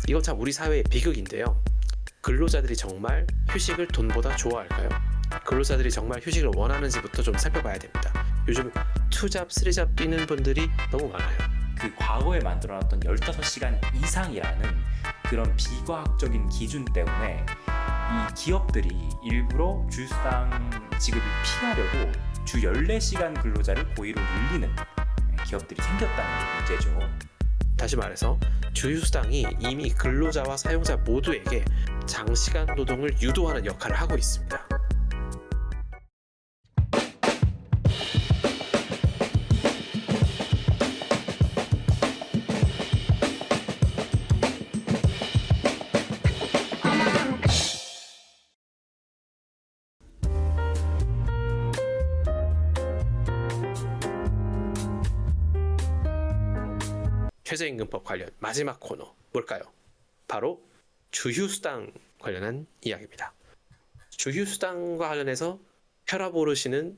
이건 참 우리 사회의 비극인데요. 근로자들이 정말 휴식을 돈보다 좋아할까요? 근로자들이 정말 휴식을 원하는지부터 좀 살펴봐야 됩니다. 요즘 2잡, 3잡 뛰는 분들이 너무 많아요. 그 과거에 만들어놨던 15시간 이상이라는 그런 비과학적인 기준 때문에 이 기업들이 일부러 주휴수당 지급을 피하려고 주 14시간 근로자를 고의로 늘리는 기업들이 생겼다는 게 문제죠. 다시 말해서 주휴수당이 이미 근로자와 사용자 모두에게 장시간 노동을 유도하는 역할을 하고 있습니다. 최저임금법 관련 마지막 코너 뭘까요? 바로 주휴수당 관련한 이야기입니다. 주휴수당과 관련해서 혈압 오르시는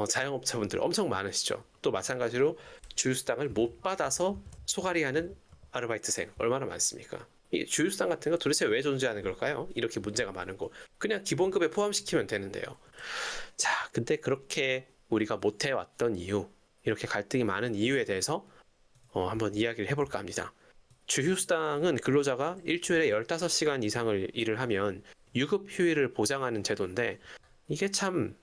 자영업자분들 엄청 많으시죠. 또 마찬가지로 주휴수당을 못 받아서 소갈이하는 아르바이트생 얼마나 많습니까? 이 주휴수당 같은 거 도대체 왜 존재하는 걸까요? 이렇게 문제가 많은 거 그냥 기본급에 포함시키면 되는데요. 자, 근데 그렇게 우리가 못 해왔던 이유, 이렇게 갈등이 많은 이유에 대해서 한번 이야기를 해볼까 합니다. 주휴수당은 근로자가 일주일에 15시간 이상을 일을 하면 유급 휴일을 보장하는 제도인데 이게 참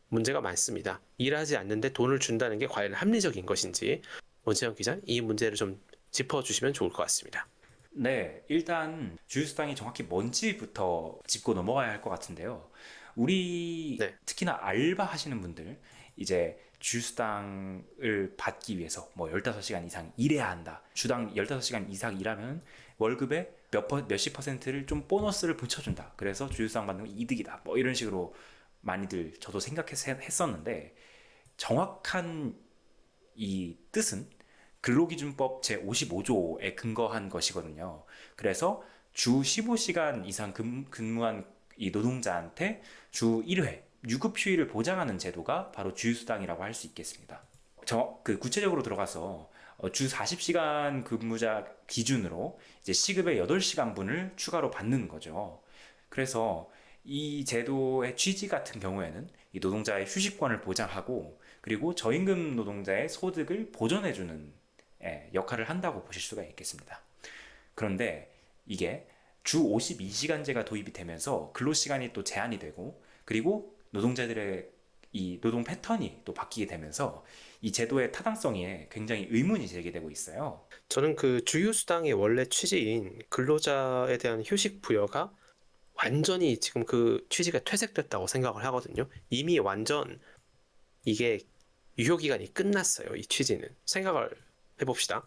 문제가 많습니다. 일하지 않는데 돈을 준다는 게 과연 합리적인 것인지 원채영 기자, 이 문제를 좀 짚어주시면 좋을 것 같습니다. 네, 일단 주휴수당이 정확히 뭔지부터 짚고 넘어가야 할 것 같은데요. 우리 네. 특히나 알바 하시는 분들 이제 주휴수당을 받기 위해서 뭐 15시간 이상 일해야 한다. 주당 15시간 이상 일하면 월급의 몇십 퍼센트를 좀 보너스를 붙여준다. 그래서 주휴수당 받는 건 이득이다. 뭐 이런 식으로 많이들 저도 생각했었는데 정확한 이 뜻은 근로기준법 제55조에 근거한 것이거든요. 그래서 주 15시간 이상 근무한 이 노동자한테 주 1회 유급 휴일을 보장하는 제도가 바로 주휴수당이라고 할 수 있겠습니다. 구체적으로 들어가서 주 40시간 근무자 기준으로 이제 시급의 8시간분을 추가로 받는 거죠. 그래서 이 제도의 취지 같은 경우에는 이 노동자의 휴식권을 보장하고 그리고 저임금 노동자의 소득을 보전해주는 역할을 한다고 보실 수가 있겠습니다. 그런데 이게 주 52시간제가 도입이 되면서 근로시간이 또 제한이 되고 그리고 노동자들의 이 노동 패턴이 또 바뀌게 되면서 이 제도의 타당성에 굉장히 의문이 제기되고 있어요. 저는 그 주휴수당의 원래 취지인 근로자에 대한 휴식 부여가 완전히 지금 그 취지가 퇴색됐다고 생각을 하거든요. 이미 완전 이게 유효기간이 끝났어요. 이 취지는. 생각을 해봅시다.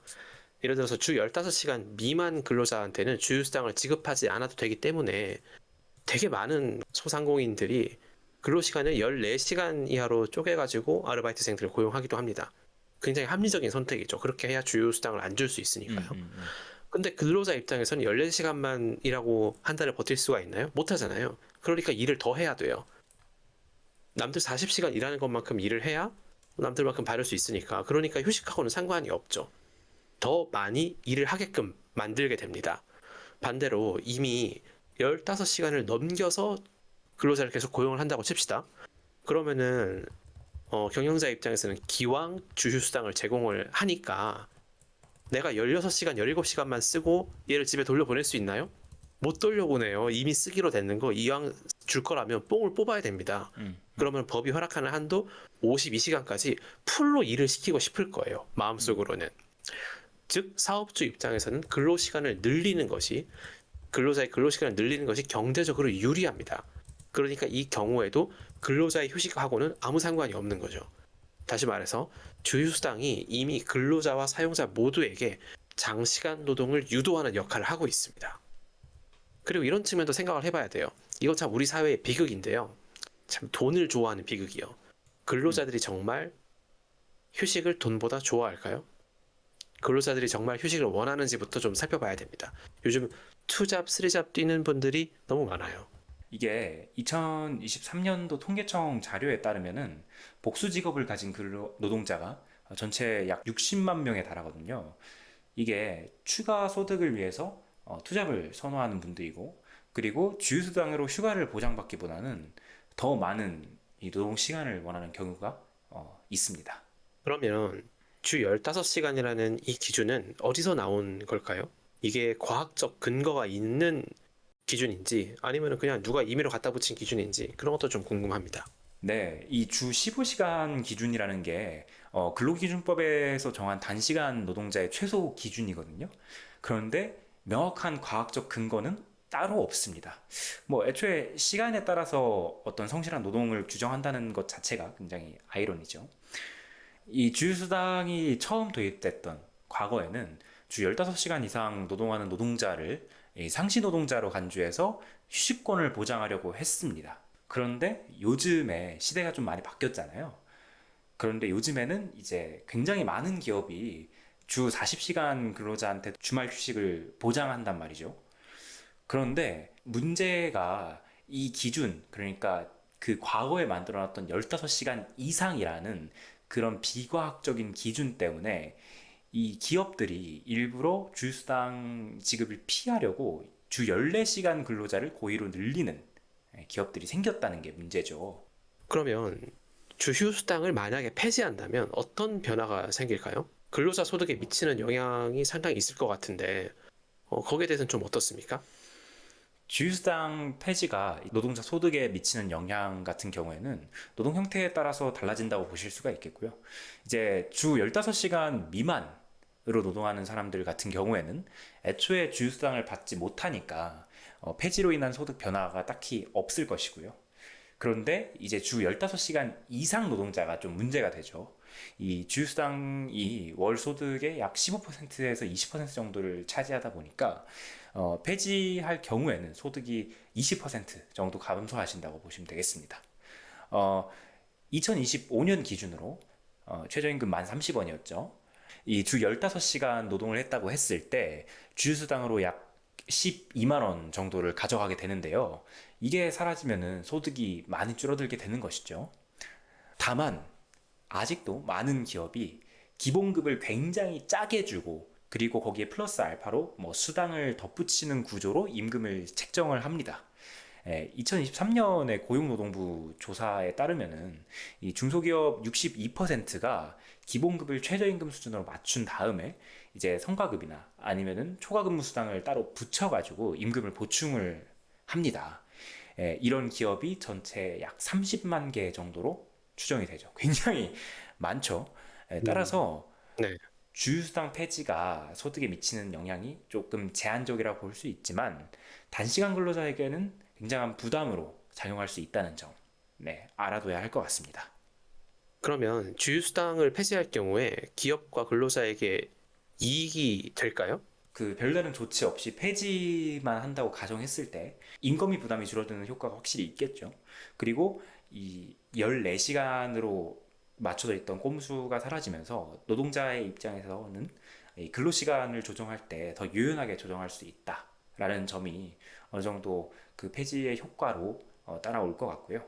예를 들어서 주 15시간 미만 근로자한테는 주휴수당을 지급하지 않아도 되기 때문에 되게 많은 소상공인들이 근로시간을 14시간 이하로 쪼개가지고 아르바이트생들을 고용하기도 합니다. 굉장히 합리적인 선택이죠. 그렇게 해야 주휴수당을 안 줄 수 있으니까요. 근데 근로자 입장에서는 14시간만 일하고 한 달을 버틸 수가 있나요? 못 하잖아요. 그러니까 일을 더 해야 돼요. 남들 40시간 일하는 것만큼 일을 해야 남들만큼 받을 수 있으니까. 그러니까 휴식하고는 상관이 없죠. 더 많이 일을 하게끔 만들게 됩니다. 반대로 이미 15시간을 넘겨서 근로자를 계속 고용을 한다고 칩시다. 그러면은 경영자 입장에서는 기왕 주휴수당을 제공을 하니까 내가 16시간, 17시간만 쓰고 얘를 집에 돌려보낼 수 있나요? 못 돌려보내요. 이미 쓰기로 됐는 거 이왕 줄 거라면 뽕을 뽑아야 됩니다. 그러면 법이 허락하는 한도 52시간까지 풀로 일을 시키고 싶을 거예요. 마음속으로는. 즉 사업주 입장에서는 근로시간을 늘리는 것이 근로자의 근로시간을 늘리는 것이 경제적으로 유리합니다. 그러니까 이 경우에도 근로자의 휴식하고는 아무 상관이 없는 거죠. 다시 말해서 주휴수당이 이미 근로자와 사용자 모두에게 장시간 노동을 유도하는 역할을 하고 있습니다. 그리고 이런 측면도 생각을 해봐야 돼요. 이건 참 우리 사회의 비극인데요. 참 돈을 좋아하는 비극이요. 근로자들이 정말 휴식을 돈보다 좋아할까요? 근로자들이 정말 휴식을 원하는지부터 좀 살펴봐야 됩니다. 요즘 2잡, 3잡 뛰는 분들이 너무 많아요. 이게 2023년도 통계청 자료에 따르면은 복수 직업을 가진 노동자가 전체 약 60만 명에 달하거든요. 이게 추가 소득을 위해서 투잡을 선호하는 분들이고, 그리고 주휴수당으로 휴가를 보장받기보다는 더 많은 이 노동 시간을 원하는 경우가 있습니다. 그러면 주 15시간이라는 이 기준은 어디서 나온 걸까요? 이게 과학적 근거가 있는 기준인지 아니면 그냥 누가 임의로 갖다 붙인 기준인지 그런 것도 좀 궁금합니다. 네, 이 주 15시간 기준이라는 게 근로기준법에서 정한 단시간 노동자의 최소 기준이거든요. 그런데 명확한 과학적 근거는 따로 없습니다. 뭐 애초에 시간에 따라서 어떤 성실한 노동을 규정한다는 것 자체가 굉장히 아이러니죠. 이 주휴수당이 처음 도입됐던 과거에는 주 15시간 이상 노동하는 노동자를 이 상시 노동자로 간주해서 휴식권을 보장하려고 했습니다. 그런데 요즘에 시대가 좀 많이 바뀌었잖아요. 그런데 요즘에는 이제 굉장히 많은 기업이 주 40시간 근로자한테 주말 휴식을 보장한단 말이죠. 그런데 문제가 이 기준, 그러니까 그 과거에 만들어놨던 15시간 이상이라는 그런 비과학적인 기준 때문에 이 기업들이 일부러 주휴수당 지급을 피하려고 주 14시간 근로자를 고의로 늘리는 기업들이 생겼다는 게 문제죠. 그러면 주휴수당을 만약에 폐지한다면 어떤 변화가 생길까요? 근로자 소득에 미치는 영향이 상당히 있을 것 같은데 거기에 대해서는 좀 어떻습니까? 주휴수당 폐지가 노동자 소득에 미치는 영향 같은 경우에는 노동 형태에 따라서 달라진다고 보실 수가 있겠고요. 이제 주 15시간 미만으로 노동하는 사람들 같은 경우에는 애초에 주휴수당을 받지 못하니까 폐지로 인한 소득 변화가 딱히 없을 것이고요. 그런데 이제 주 15시간 이상 노동자가 좀 문제가 되죠. 이 주휴수당이 월 소득의 약 15%에서 20% 정도를 차지하다 보니까 폐지할 경우에는 소득이 20% 정도 감소하신다고 보시면 되겠습니다. 어, 2025년 기준으로 최저임금 1,030원이었죠. 이 주 15시간 노동을 했다고 했을 때 주휴수당으로 약 12만 원 정도를 가져가게 되는데요. 이게 사라지면은 소득이 많이 줄어들게 되는 것이죠. 다만 아직도 많은 기업이 기본급을 굉장히 짜게 주고, 그리고 거기에 플러스 알파로 뭐 수당을 덧붙이는 구조로 임금을 책정을 합니다. 2023년에 고용노동부 조사에 따르면은 이 중소기업 62%가 기본급을 최저임금 수준으로 맞춘 다음에 이제 성과급이나 아니면은 초과근무 수당을 따로 붙여가지고 임금을 보충을 합니다. 이런 기업이 전체 약 30만 개 정도로 추정이 되죠. 굉장히 많죠. 음, 따라서 네. 주휴수당 폐지가 소득에 미치는 영향이 조금 제한적이라고 볼 수 있지만 단시간 근로자에게는 굉장한 부담으로 작용할 수 있다는 점, 네, 알아둬야 할 것 같습니다. 그러면 주휴수당을 폐지할 경우에 기업과 근로자에게 이익이 될까요? 그 별다른 조치 없이 폐지만 한다고 가정했을 때 인건비 부담이 줄어드는 효과가 확실히 있겠죠. 그리고 이 14시간으로 맞춰져 있던 꼼수가 사라지면서 노동자의 입장에서는 이 근로시간을 조정할 때 더 유연하게 조정할 수 있다라는 점이 어느 정도 그 폐지의 효과로 따라올 것 같고요.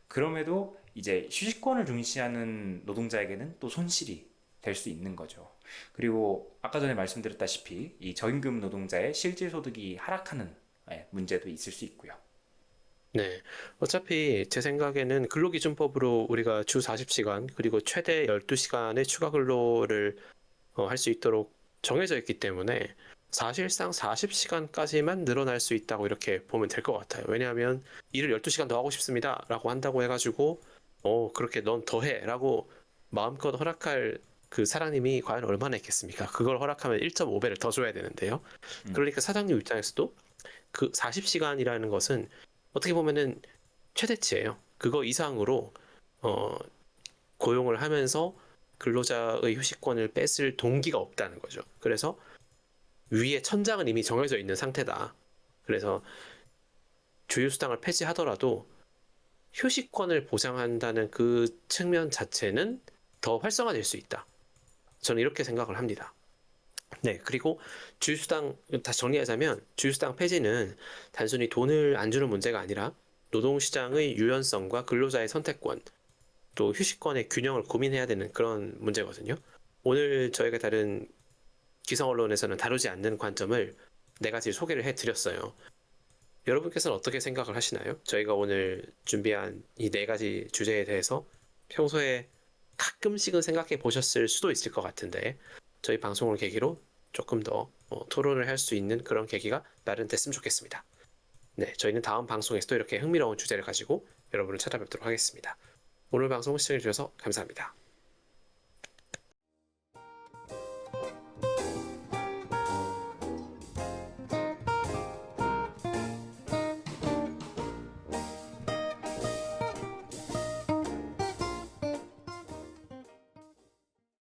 그럼에도 이제 휴식권을 중시하는 노동자에게는 또 손실이 될 수 있는 거죠. 그리고 아까 전에 말씀드렸다시피 이 저임금 노동자의 실질 소득이 하락하는 문제도 있을 수 있고요. 네. 어차피 제 생각에는 근로기준법으로 우리가 주 40시간 그리고 최대 12시간의 추가 근로를 할 수 있도록 정해져 있기 때문에 사실상 40시간까지만 늘어날 수 있다고 이렇게 보면 될 것 같아요. 왜냐하면 일을 12시간 더 하고 싶습니다. 라고 한다고 해가지고 그렇게 넌 더 해. 라고 마음껏 허락할 그 사장님이 과연 얼마나 있겠습니까? 그걸 허락하면 1.5배를 더 줘야 되는데요. 음, 그러니까 사장님 입장에서도 그 40시간이라는 것은 어떻게 보면은 최대치예요. 그거 이상으로 어, 고용을 하면서 근로자의 휴식권을 뺏을 동기가 없다는 거죠. 그래서 위에 천장은 이미 정해져 있는 상태다. 그래서 주휴수당을 폐지하더라도 휴식권을 보장한다는 그 측면 자체는 더 활성화될 수 있다. 저는 이렇게 생각을 합니다. 네, 그리고 주휴수당 다시 정리하자면 주휴수당 폐지는 단순히 돈을 안 주는 문제가 아니라 노동시장의 유연성과 근로자의 선택권, 또 휴식권의 균형을 고민해야 되는 그런 문제거든요. 오늘 저희가 다룬 기성 언론에서는 다루지 않는 관점을 네 가지 소개를 해드렸어요. 여러분께서는 어떻게 생각을 하시나요? 저희가 오늘 준비한 이 네 가지 주제에 대해서 평소에 가끔씩은 생각해 보셨을 수도 있을 것 같은데 저희 방송을 계기로 조금 더 토론을 할 수 있는 그런 계기가 마련됐으면 좋겠습니다. 네, 저희는 다음 방송에서 또 이렇게 흥미로운 주제를 가지고 여러분을 찾아뵙도록 하겠습니다. 오늘 방송 시청해 주셔서 감사합니다.